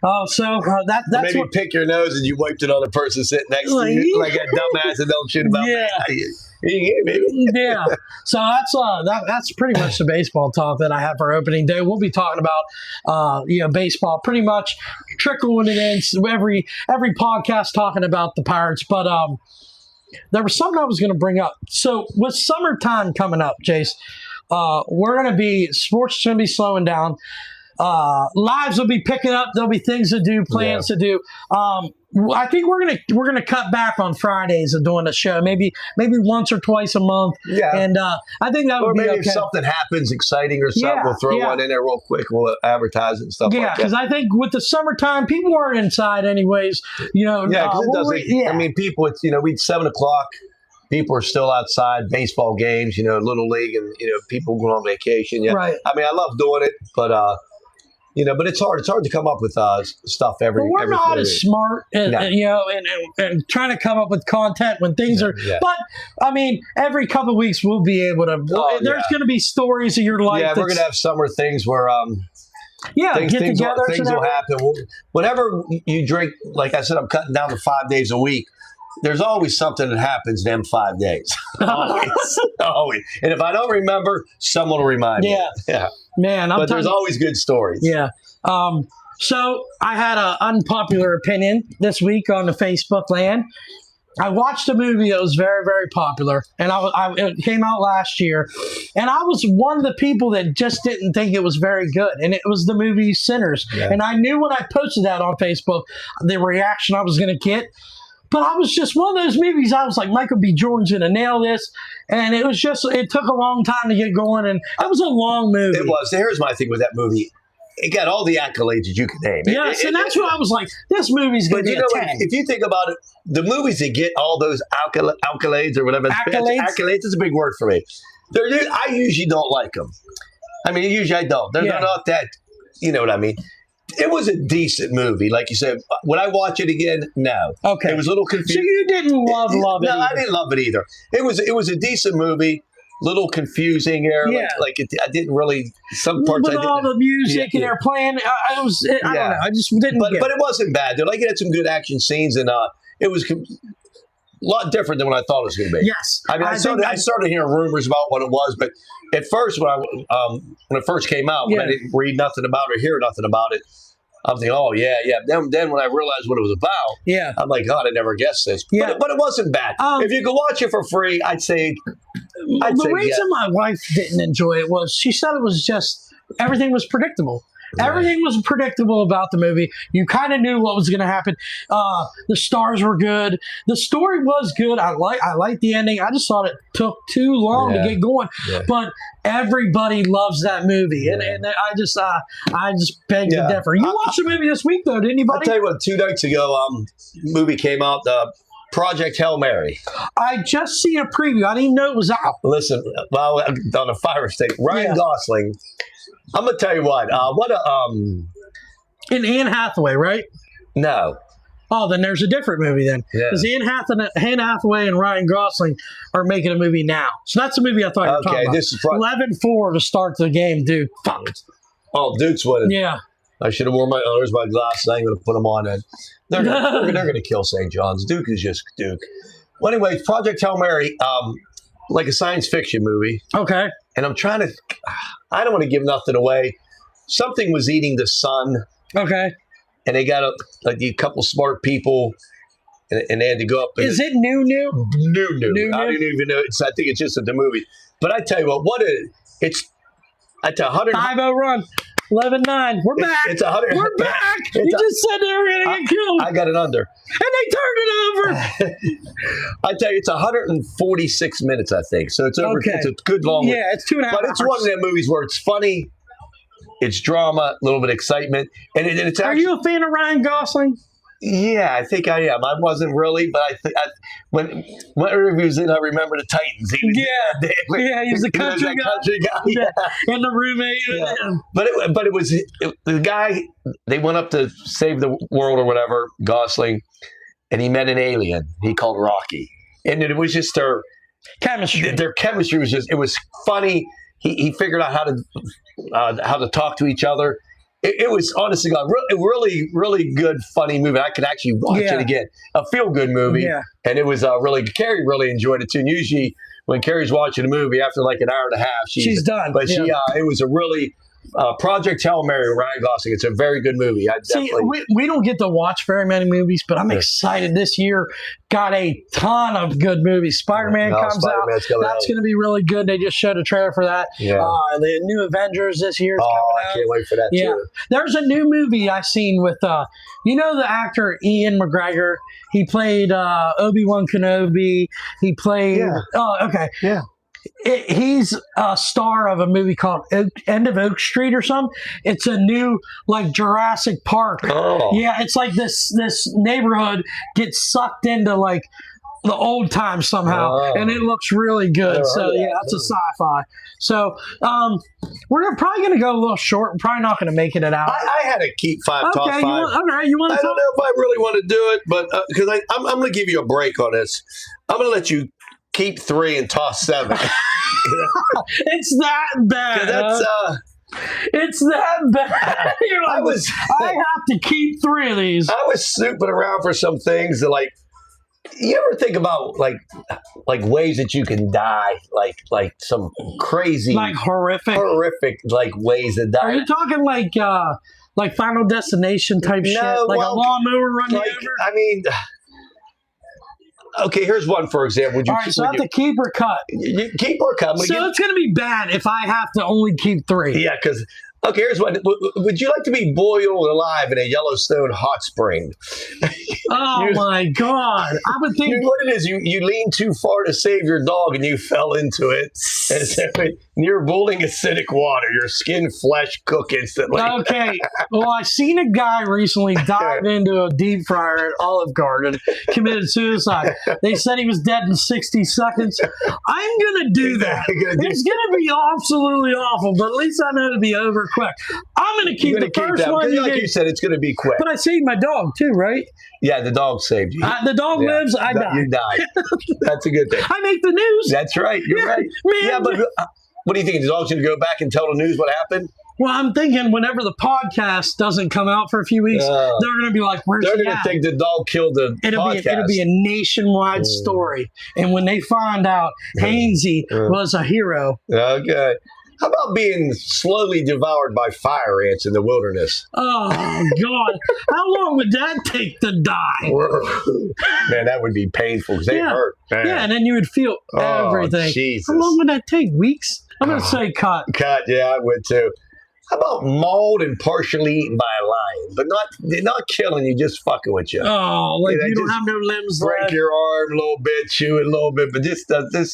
Oh, so that's Maybe what. pick your nose and you wiped it on the person sitting next to you, like a dumbass and don't shit about Yeah. that. Yeah. So that's pretty much the baseball talk that I have for opening day. We'll be talking about baseball pretty much trickling it in. So every podcast talking about the Pirates, but there was something I was going to bring up. So with summertime coming up, Jace, sports is going to be slowing down. Lives will be picking up. There'll be things to do, plans to do. I think we're gonna cut back on Fridays of doing the show. Maybe once or twice a month. Yeah. And I think that would or be maybe okay. if something happens exciting or something, we'll throw one in there real quick. We'll advertise it and stuff like that. because I think with the summertime, people aren't inside anyways. Yeah, because it doesn't. I mean, people. It's we 7 o'clock. People are still outside, baseball games, Little League, and people going on vacation. Yeah, Right. I mean, I love doing it, but but it's hard. It's hard to come up with stuff every. But we're every not 3 as weeks. smart, and trying to come up with content when things are. Yeah. But I mean, every couple of weeks we'll be able to. There's going to be stories of your life. Yeah, we're gonna have summer things where things will happen. Whenever you drink, like I said, I'm cutting down to 5 days a week. There's always something that happens in them 5 days. Always. And if I don't remember, someone will remind me. Yeah. Man, but there's always good stories. Yeah. So I had an unpopular opinion this week on the Facebook land. I watched a movie that was very, very popular, and it came out last year, and I was one of the people that just didn't think it was very good, and it was the movie Sinners. Yeah. And I knew when I posted that on Facebook, the reaction I was going to get. But I was just one of those movies. I was like, Michael B. Jordan's going to nail this. And it took a long time to get going. And it was a long movie. It was. Here's my thing with that movie. It got all the accolades that you could name. Yes, and that's why I was like, this movie's going to be a 10. If you think about it, the movies that get all those accolades or whatever. Accolades is a big word for me. I usually don't like them. I mean, usually I don't. They're not that, you know what I mean? It was a decent movie, like you said. Would I watch it again? No. Okay. It was a little confusing. So you didn't love it? No, either. I didn't love it either. It was a decent movie. Little confusing here. Yeah. I didn't really. Some parts with I didn't. all the music and they're playing, I don't know. I just didn't. But it wasn't bad. Like it had some good action scenes, and it was a lot different than what I thought it was going to be. Yes. I mean, I started hearing rumors about what it was, but at first when it first came out, when I didn't read nothing about it or hear nothing about it. I'm thinking, oh, yeah. Then when I realized what it was about, I'm like, God, I never guessed this. Yeah. But it wasn't bad. If you could watch it for free, I'd say the reason my wife didn't enjoy it was she said it was just everything was predictable. Yeah. Everything was predictable about the movie. You kind of knew what was going to happen. The stars were good. The story was good. I liked the ending. I just thought it took too long to get going. Yeah. But everybody loves that movie, and I just beg to differ. You watched the movie this week, though, didn't you, buddy? I'll tell you what. 2 nights ago, movie came out. Project Hail Mary. I just seen a preview. I didn't even know it was out. Listen, well, on a fire state, Ryan Gosling. I'm gonna tell you what. And Anne Hathaway, right? No. Oh, then there's a different movie then. Because Anne Hathaway and Ryan Gosling are making a movie now. So that's the movie I thought you were talking about. This is 11-4 to start the game, Duke. Fuck. Oh, Duke's winning. Yeah. I should have worn my glasses. I ain't going to put them on. And they're going to kill St. John's. Duke is just Duke. Well, anyway, Project Hail Mary, like a science fiction movie. Okay. And I'm trying to, I don't want to give nothing away. Something was eating the sun. Okay. And they got a couple smart people, and they had to go up. Is it new? New. I didn't even know. I think it's just the movie. But I tell you what, I tell 100. 5-0 run. 11-9. We're back. We're back. You just said they were going to get killed. I got it under. And they turned it over. I tell you, it's 146 minutes, I think. So it's over. Okay. It's a good long. Yeah, it's 2.5 hours. But it's one of them movies where it's funny, it's drama, a little bit of excitement, and it's. Are you a fan of Ryan Gosling? Yeah, I think I am. I wasn't really, but when he was in, I remember the Titans. He was the country guy. Yeah. And the roommate. Yeah. But it was the guy. They went up to save the world or whatever, Gosling, and he met an alien. He called Rocky, and it was just their chemistry. Their chemistry was just. It was funny. He figured out how to talk to each other. It was, honestly, God, really, really good, funny movie. I could actually watch it again. A feel-good movie. Yeah. And it was really, Carrie really enjoyed it, too. And usually when Carrie's watching a movie after like an hour and a half, She's done. But Yeah. it was a really Project Hail Mary with Ryan Gosling. It's a very good movie. I See, definitely. we don't get to watch very many movies, but I'm excited. This year got a ton of good movies. Spider-Man comes Spider-Man's out. coming That's out. going to be really good. They just showed a trailer for that. Yeah. The new Avengers this year is Oh, coming I out. can't wait for that Yeah. too. There's a new movie I seen with, you know, the actor Ian McGregor. He played Obi-Wan Kenobi. He played. Yeah. Oh, okay. Yeah. He's a star of a movie called End of Oak Street or something. It's a new like Jurassic Park. Oh. Yeah, it's like this neighborhood gets sucked into like the old times somehow, Oh. and it looks really good. Never So heard of yeah, that. that's a sci-fi. So probably going to go a little short. We're probably not going to make it an hour. I had to keep top Okay, five. you want I to don't talk? know if I really want to do it, but because I'm going to give you a break on this. I'm going to let you keep 3 and toss 7. It's that bad. That's It's that bad. You're like, I have to keep 3 of these. I was snooping around for some things that like. You ever think about like ways that you can die, like some crazy, Like horrific. like ways to Are die? you talking like Final Destination type shit? No, Like well, a lawnmower run you Like, over? I mean, okay. Here's one for example. Would you, All right, so I have to keep or cut. you keep or cut? I'm gonna So it's going to be bad if I have to only keep 3. Yeah, because okay, here's one. Would you like to be boiled alive in a Yellowstone hot spring? Oh my God. I would think. What it is, you leaned too far to save your dog and you fell into it. And so you're boiling acidic water. Your skin flesh cook instantly. Okay. Well, I seen a guy recently dive into a deep fryer at Olive Garden, committed suicide. They said he was dead in 60 seconds. I'm going to do that. It's going to be absolutely awful, but at least I know it'll be over quick. I'm going to keep You're the gonna keep first that. one. Because You like get, you said, it's going to be quick. but I saved my dog too, right? Yeah, the dog saved you. The dog Yeah. lives, I die. You died. That's a good thing. I make the news. That's right. You're right. Man, Yeah, but what do you think? The dog's going to go back and tell the news what happened? well, I'm thinking whenever the podcast doesn't come out for a few weeks, Oh. they're going to be like, "Where's They're he going to at?" think the dog killed the podcast. It'll be a nationwide story, and when they find out Hainsey was a hero, Okay. How about being slowly devoured by fire ants in the wilderness? oh God, how long would that take to die? Man, that would be painful because they Yeah. hurt. Man. Yeah, and then you would feel Oh, everything. Jesus. How long would that take? Weeks? I'm gonna say cut. Cut, yeah, I would too. How about mauled and partially eaten by a lion, but they're not killing you, just fucking with you. Oh, like Yeah, you don't just have no limbs Break left. your arm a little bit, chew it a little bit, but just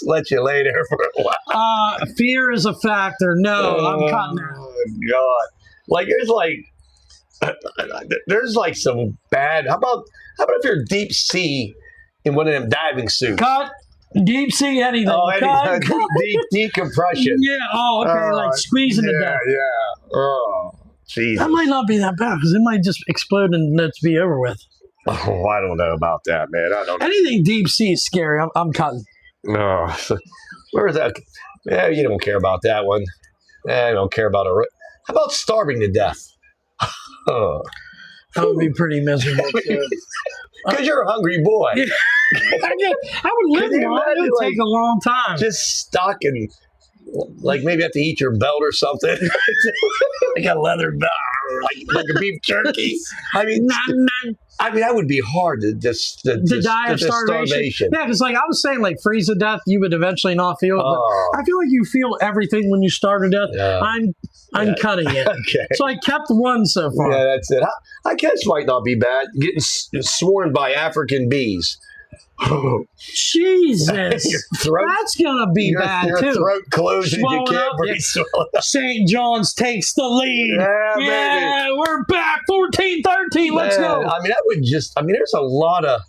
let you lay there for a while. Fear is a factor. No, I'm cutting that. Oh God! Like there's like some bad. How about if you're deep sea in one of them diving suits? Cut. Deep sea anything. Oh, Cut. deep decompression. Yeah. Oh, okay. Like squeezing to death. Yeah. Oh, Jesus. That might not be that bad because it might just explode and let's be over with. Oh, I don't know about that, man. I don't know. Anything deep sea is scary. I'm cutting. No. Where is that? Yeah, you don't care about that one. I don't care about it. How about starving to death? Oh. That would be pretty miserable too. Because you're a hungry boy. Yeah. I would live Can you long. It would imagine, take a long time. Just stuck and like maybe have to eat your belt or something. Like a leather belt, like a beef jerky. I mean, that would be hard to die of starvation. Yeah, because like I was saying, like freeze to death, you would eventually not feel it. Oh. But I feel like you feel everything when you starve to death. Yeah. I'm cutting it. Okay. So I kept one so far. Yeah, that's it. I guess might not be bad. Getting sworn by African bees. Jesus, Your throat, that's gonna be bad your too. throat closed and you Swollen can't up, breathe. yeah. Swollen up. St. John's takes the lead. Yeah, we're back. 14-13. Let's Man, go. I mean, that would just. I mean, there's a lot of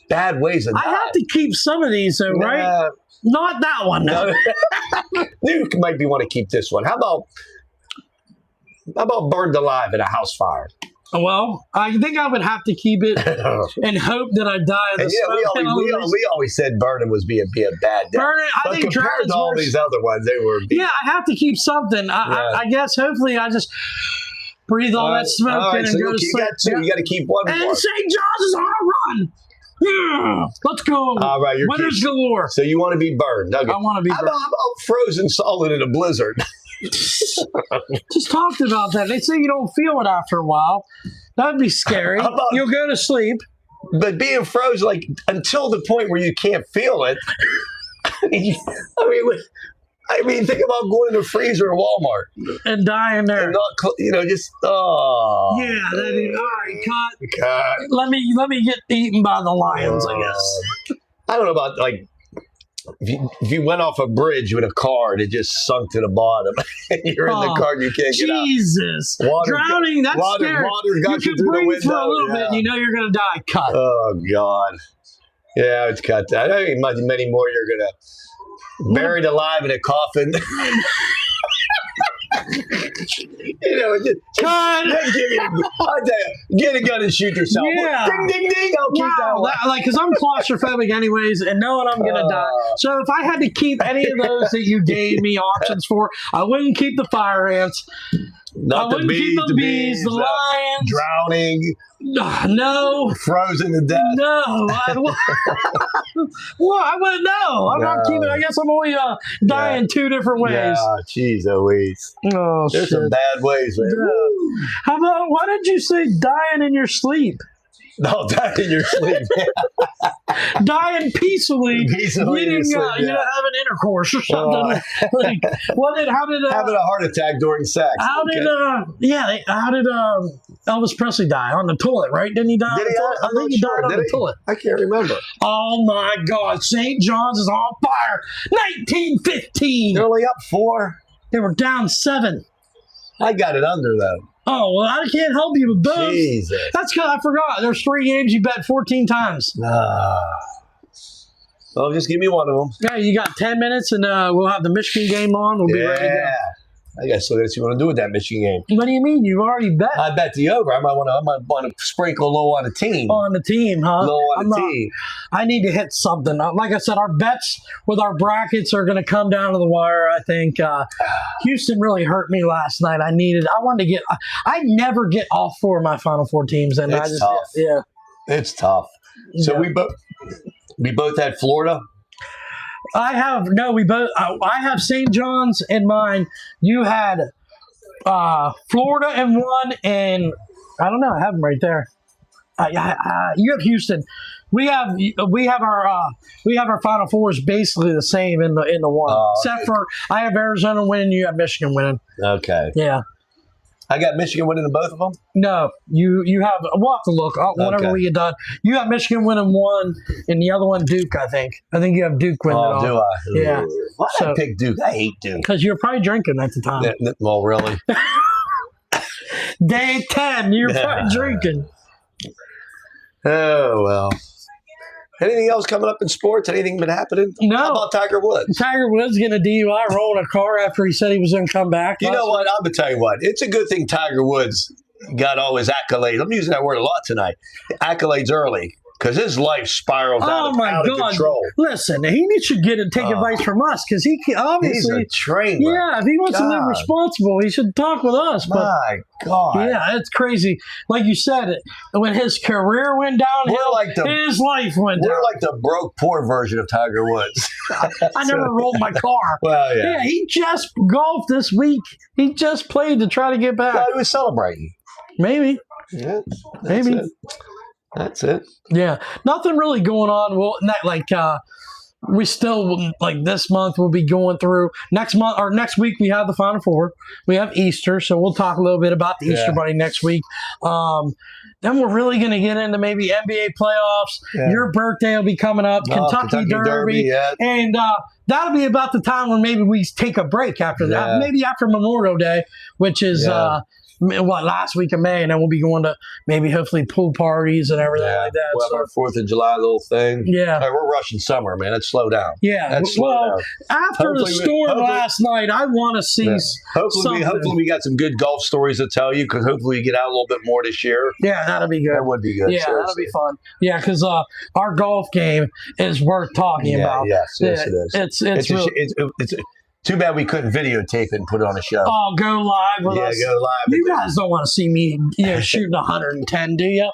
bad ways to die. I have to keep some of these, though, right? Nah, Not that one. No. you might be want to keep this one. How about burned alive in a house fire? Well, I think I would have to keep it and hope that I die of the And yeah, smoke. we always said burning was be a bad death. Burn it. I But think compared drowning's to all worse. these other ones, they were. Yeah, I have to keep something. I guess hopefully I just breathe all that smoke in and so go to you sleep. got two. You got to keep one more. And St. John's is on a run. Yeah, let's go. All right, you're Winners keep- galore. So you want to be burned? Okay. I want to be. How about frozen solid in a blizzard? Just talked about that. They say you don't feel it after a while. That'd be scary. How about- You'll go to sleep. But being frozen, like until the point where you can't feel it. I mean, think about going to the freezer at Walmart And dying there. and not, just Yeah, that is all right. Cut. God. Let me get eaten by the lions. I guess. I don't know about like if you went off a bridge with a car and it just sunk to the bottom and you're in the Oh, car and you can't get out. Jesus, Water- drowning. That's water scary. got you You can through the breathe for a window, little bit, yeah. and you know you're gonna die. Cut. Oh God. Yeah, it's cut that. I think many more you're gonna buried alive in a coffin. Just Cut. give me I tell you, get a gun and shoot yourself. Yeah. Ding ding ding. I'll keep that Wow, one. because I'm claustrophobic anyways, and knowing I'm gonna die. So if I had to keep any of those that you gave me options for, I wouldn't keep the fire ants. I Not the wouldn't keep bees, the bees, the lions. drowning, No, frozen to death. no. Well, I wouldn't know. I'm not No. keeping. I guess I'm only dying two different ways. Yeah, jeez Louise. Oh There's shit. some bad ways, man. Yeah. How about why did you say dying in your sleep? No, die in your sleep. Dying peacefully, Peacefully in your eating, sleep, having intercourse or something. How did Having a heart attack during sex. how Okay. did Elvis Presley die on the toilet? Right? Didn't he die? Did on he? the toilet? I'm I think not he sure. died on Did the he? toilet. I can't remember. Oh my God! St. John's is on fire. 1915. They're only up 4. They were down 7. I got it under though. Oh well, I can't help you with both. Jesus. That's because I forgot. There's 3 games you bet 14 times. Well, just give me one of them. Yeah, you got 10 minutes, and we'll have the Michigan game on. We'll be ready to Yeah. I guess so. That's what you want to do with that Michigan game. go. What do you mean? You've already bet I bet the over. I might want to sprinkle low on a team. on the team, huh? Low on I'm a not- team. I need to hit something. Like I said, our bets with our brackets are going to come down to the wire. I think Houston really hurt me last night. I wanted to get. I never get all 4 of my Final Four teams, and It's I just tough. yeah. It's tough. So Yeah. we both had Florida. I have no. We both. I have St. John's in mine. You had Florida in one, and I don't know. I have them right there. You have Houston. We have our Final Fours basically the same in the one, except for I have Arizona winning. You have Michigan winning. Okay. Yeah. I got Michigan winning in both of them. No, you have. We'll have to look whenever Okay. we get done. You have Michigan winning one, and the other one Duke. I think you have Duke winning. Oh, do I? Yeah. Why did I So- pick Duke? I hate Duke. Because you're probably drinking at the time. Well, really? Day 10, you're probably drinking. Oh, well. Anything else coming up in sports? Anything been happening? No. How about Tiger Woods? Tiger Woods getting a DUI rolling a car after he said he was going to come back. You know what? I'm going to tell you what. It's a good thing Tiger Woods got all his accolades. I'm using that word a lot tonight. Accolades early. Because his life spirals Oh my out of God! control. Listen, he should take advice from us because he can, He's obviously. a train wreck. Yeah, if he wants to live God. responsible, he should talk with us. But My God. yeah, it's crazy. Like you said, when his career went downhill, We're like the- his life went down. We're like the broke, poor version of Tiger Woods. I never rolled my car. Well, yeah. Yeah, he just golfed this week. He just played to try to get back. Well, he was celebrating. Maybe. Yeah, Maybe. That's it. Yeah, nothing really going on. Well, we still like this month we'll be going through next month or next week we have the Final Four. We have Easter, so we'll talk a little bit about the Easter Yeah. Bunny next week. Then we're really going to get into maybe NBA playoffs. Yeah. Your birthday will be coming up, Oh, Kentucky Derby. yeah. And that'll be about the time when maybe we take a break after that. Yeah. Maybe after Memorial Day, which is Yeah. last week of May, and then we'll be going to maybe hopefully pool parties and everything like that. We'll have So, our 4th of July little thing. yeah. Hey, we're rushing summer, man. Let's slow down. Yeah. Let's slow Well, down. after the Hopefully storm last night, I want to see. Yeah. Hopefully something. we got some good golf stories to tell you because hopefully we get out a little bit more this year. Yeah, that'll be good. That would be good. Yeah, that'll seriously. be fun. Yeah, because our golf game is worth talking about. Yes, it is. It's really. It's too bad we couldn't videotape it and put it on a show. Oh, go live with yeah, us. go live. You guys don't want to see me, shooting 110, do you?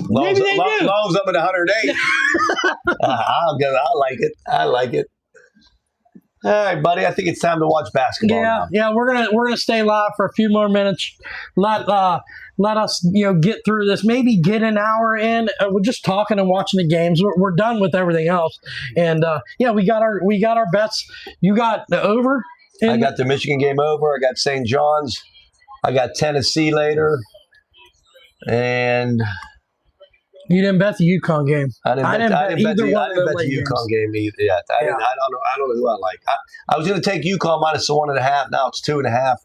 Maybe they do. As long as I'm at 108. I like it. I like it. All right, buddy. I think it's time to watch basketball. Yeah, now. we're gonna stay live for a few more minutes. Let us get through this. Maybe get an hour in. We're just talking and watching the games. We're done with everything else. And we got our bets. You got the over. I got the Michigan game over. I got St. John's. I got Tennessee later. And you didn't bet the UConn game. I didn't bet the UConn game either yet. I don't know who I like. I was going to take UConn minus the 1.5. Now it's 2.5.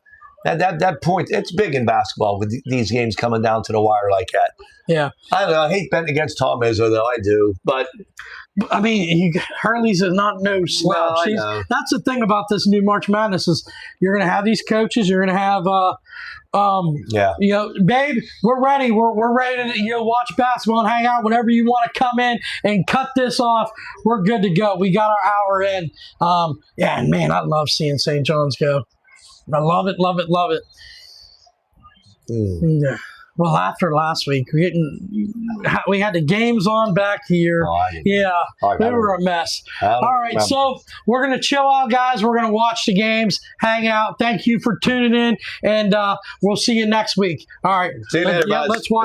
That point, it's big in basketball with these games coming down to the wire like that. Yeah. I don't know. I hate betting against Tom Izzo, though. I do. But I mean, Hurley's is not no slouch. No, that's the thing about this new March Madness is you're going to have these coaches. You're going to have babe, we're ready. We're ready to watch basketball and hang out whenever you want to come in and cut this off. We're good to go. We got our hour in. Man, I love seeing St. John's go. I love it, love it, love it. Yeah. Well, after last week, we had the games on back here. They were a mess. All right, so we're going to chill out, guys. We're going to watch the games, hang out. Thank you for tuning in, and we'll see you next week. All right. See you later, guys. Let's watch.